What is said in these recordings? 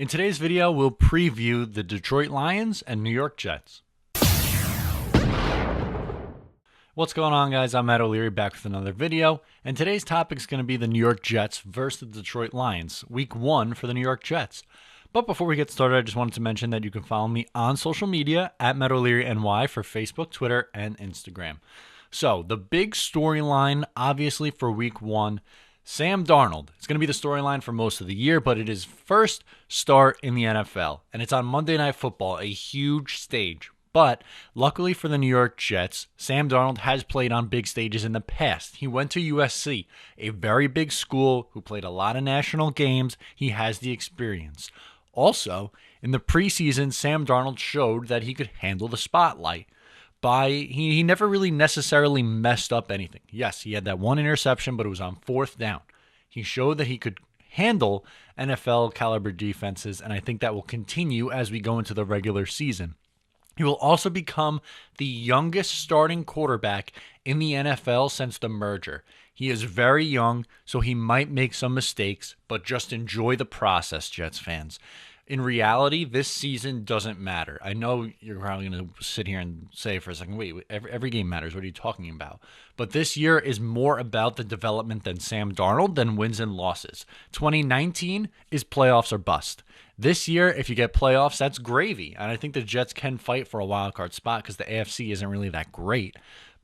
In today's video, we'll preview the Detroit Lions and New York Jets. What's going on, guys? I'm Matt O'Leary, back with another video, and today's topic is going to be the New York Jets versus the Detroit Lions, week 1 for the New York Jets. But before we get started, I just wanted to mention that you can follow me on social media at Matt O'Leary NY for Facebook, Twitter, and Instagram. So, the big storyline, obviously, for week 1, Sam Darnold. It's going to be the storyline for most of the year, but it is first start in the NFL, and it's on Monday Night Football, a huge stage. But luckily for the New York Jets, Sam Darnold has played on big stages in the past. He went to USC, a very big school who played a lot of national games. He has the experience. Also, in the preseason, Sam Darnold showed that he could handle the spotlight. He never really necessarily messed up anything. Yes, he had that one interception, but it was on 4th down. He showed that he could handle NFL caliber defenses, and I think that will continue as we go into the regular season. He will also become the youngest starting quarterback in the NFL since the merger. He is very young, so he might make some mistakes, but just enjoy the process, Jets fans. In reality, this season doesn't matter. I know you're probably going to sit here and say for a second, wait, every game matters. What are you talking about? But this year is more about the development than Sam Darnold than wins and losses. 2019 is playoffs or bust. This year, if you get playoffs, that's gravy. And I think the Jets can fight for a wild card spot because the AFC isn't really that great.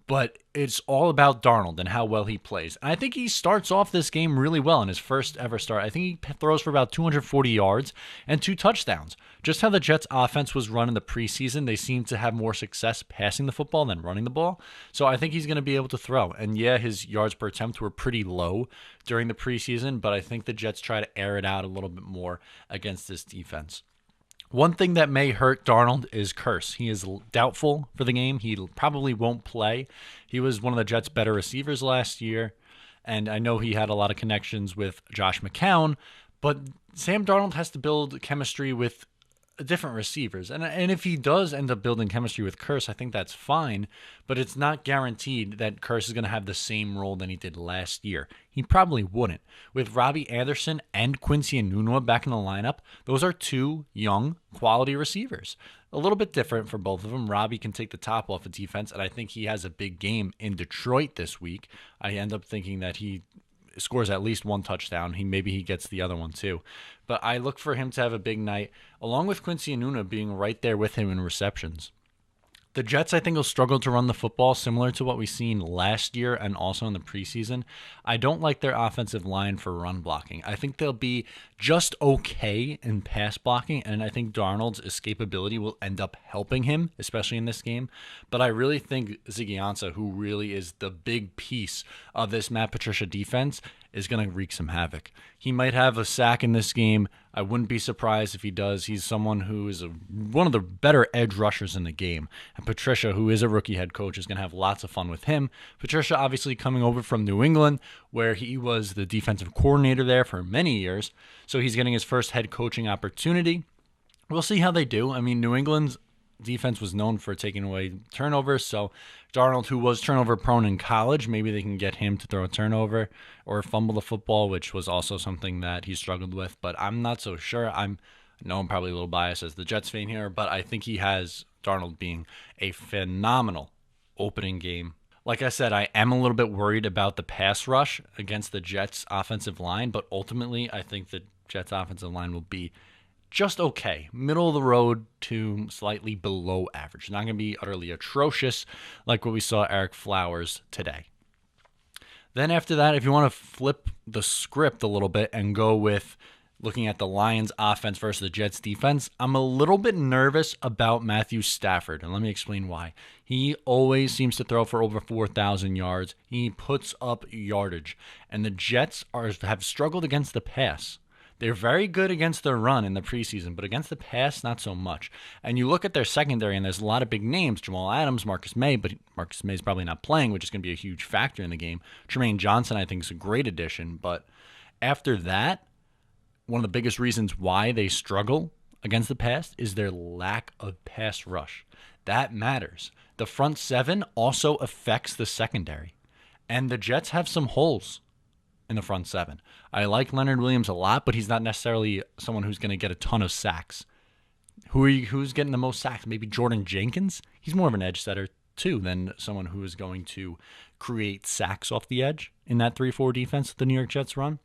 But it's all about Darnold and how well he plays. And I think he starts off this game really well in his first ever start. I think he throws for about 240 yards and 2 touchdowns. Just how the Jets offense was run in the preseason, they seem to have more success passing the football than running the ball. So I think he's going to be able to throw. And yeah, his yards per attempt were pretty low during the preseason, but I think the Jets try to air it out a little bit more against this defense. One thing that may hurt Darnold is Curse. He is doubtful for the game. He probably won't play. He was one of the Jets' better receivers last year, and I know he had a lot of connections with Josh McCown, but Sam Darnold has to build chemistry with different receivers. And if he does end up building chemistry with Curse, I think that's fine, but it's not guaranteed that Curse is going to have the same role than he did last year. He probably wouldn't. With Robbie Anderson and Quincy Enunwa back in the lineup, those are 2 young, quality receivers. A little bit different for both of them. Robbie can take the top off of defense, and I think he has a big game in Detroit this week. I end up thinking that he scores at least 1 touchdown. Maybe he gets the other one too. But I look for him to have a big night, along with Quincy Enunwa being right there with him in receptions. The Jets, I think, will struggle to run the football, similar to what we've seen last year and also in the preseason. I don't like their offensive line for run blocking. I think they'll be just okay in pass blocking, and I think Darnold's escapability will end up helping him, especially in this game. But I really think Ziggy Ansah, who really is the big piece of this Matt Patricia defense, is going to wreak some havoc. He might have a sack in this game. I wouldn't be surprised if he does. He's someone who is one of the better edge rushers in the game. And Patricia, who is a rookie head coach, is going to have lots of fun with him. Patricia obviously coming over from New England, where he was the defensive coordinator there for many years. So he's getting his first head coaching opportunity. We'll see how they do. I mean, New England's defense was known for taking away turnovers, so Darnold, who was turnover prone in college, maybe they can get him to throw a turnover or fumble the football, which was also something that he struggled with, but I'm not so sure. I know I'm probably a little biased as the Jets fan here, but I think he has Darnold being a phenomenal opening game. Like I said, I am a little bit worried about the pass rush against the Jets offensive line, but ultimately I think the Jets offensive line will be just okay, middle of the road to slightly below average. Not going to be utterly atrocious like what we saw Eric Flowers today. Then after that, if you want to flip the script a little bit and go with looking at the Lions offense versus the Jets defense, I'm a little bit nervous about Matthew Stafford, and let me explain why. He always seems to throw for over 4,000 yards. He puts up yardage, and the Jets have struggled against the pass. They're very good against the run in the preseason, but against the pass, not so much. And you look at their secondary, and there's a lot of big names. Jamal Adams, Marcus May, but Marcus May's probably not playing, which is going to be a huge factor in the game. Tremaine Johnson, I think, is a great addition. But after that, one of the biggest reasons why they struggle against the pass is their lack of pass rush. That matters. The front 7 also affects the secondary. And the Jets have some holes. in the front seven. I like Leonard Williams a lot, but he's not necessarily someone who's going to get a ton of sacks. Who's getting the most sacks? Maybe Jordan Jenkins? He's more of an edge setter too than someone who is going to create sacks off the edge in that 3-4 defense that the New York Jets run.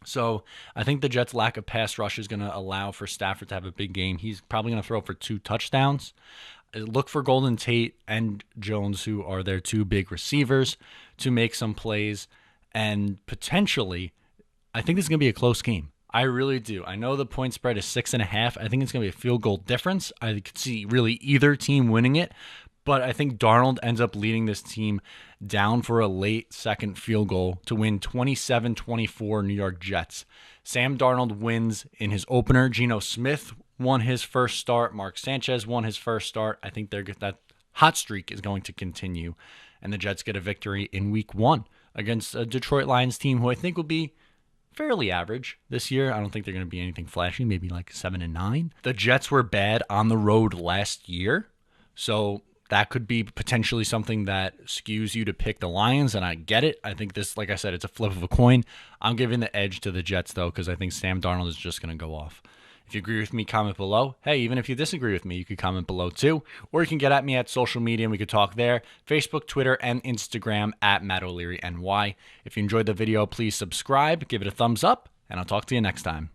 So I think the Jets' lack of pass rush is going to allow for Stafford to have a big game. He's probably going to throw for 2 touchdowns. Look for Golden Tate and Jones, who are their 2 big receivers, to make some plays. And potentially, I think this is going to be a close game. I really do. I know the point spread is 6.5. I think it's going to be a field goal difference. I could see really either team winning it. But I think Darnold ends up leading this team down for a late second field goal to win 27-24 New York Jets. Sam Darnold wins in his opener. Geno Smith won his first start. Mark Sanchez won his first start. I think that hot streak is going to continue. And the Jets get a victory in week 1 against a Detroit Lions team who I think will be fairly average this year. I don't think they're going to be anything flashy, maybe like 7-9. The Jets were bad on the road last year. So that could be potentially something that skews you to pick the Lions, and I get it. I think this, like I said, it's a flip of a coin. I'm giving the edge to the Jets, though, because I think Sam Darnold is just going to go off. If you agree with me, comment below. Hey, even if you disagree with me, you could comment below too. Or you can get at me at social media and we could talk there. Facebook, Twitter, and Instagram at MattO'LearyNY. If you enjoyed the video, please subscribe, give it a thumbs up, and I'll talk to you next time.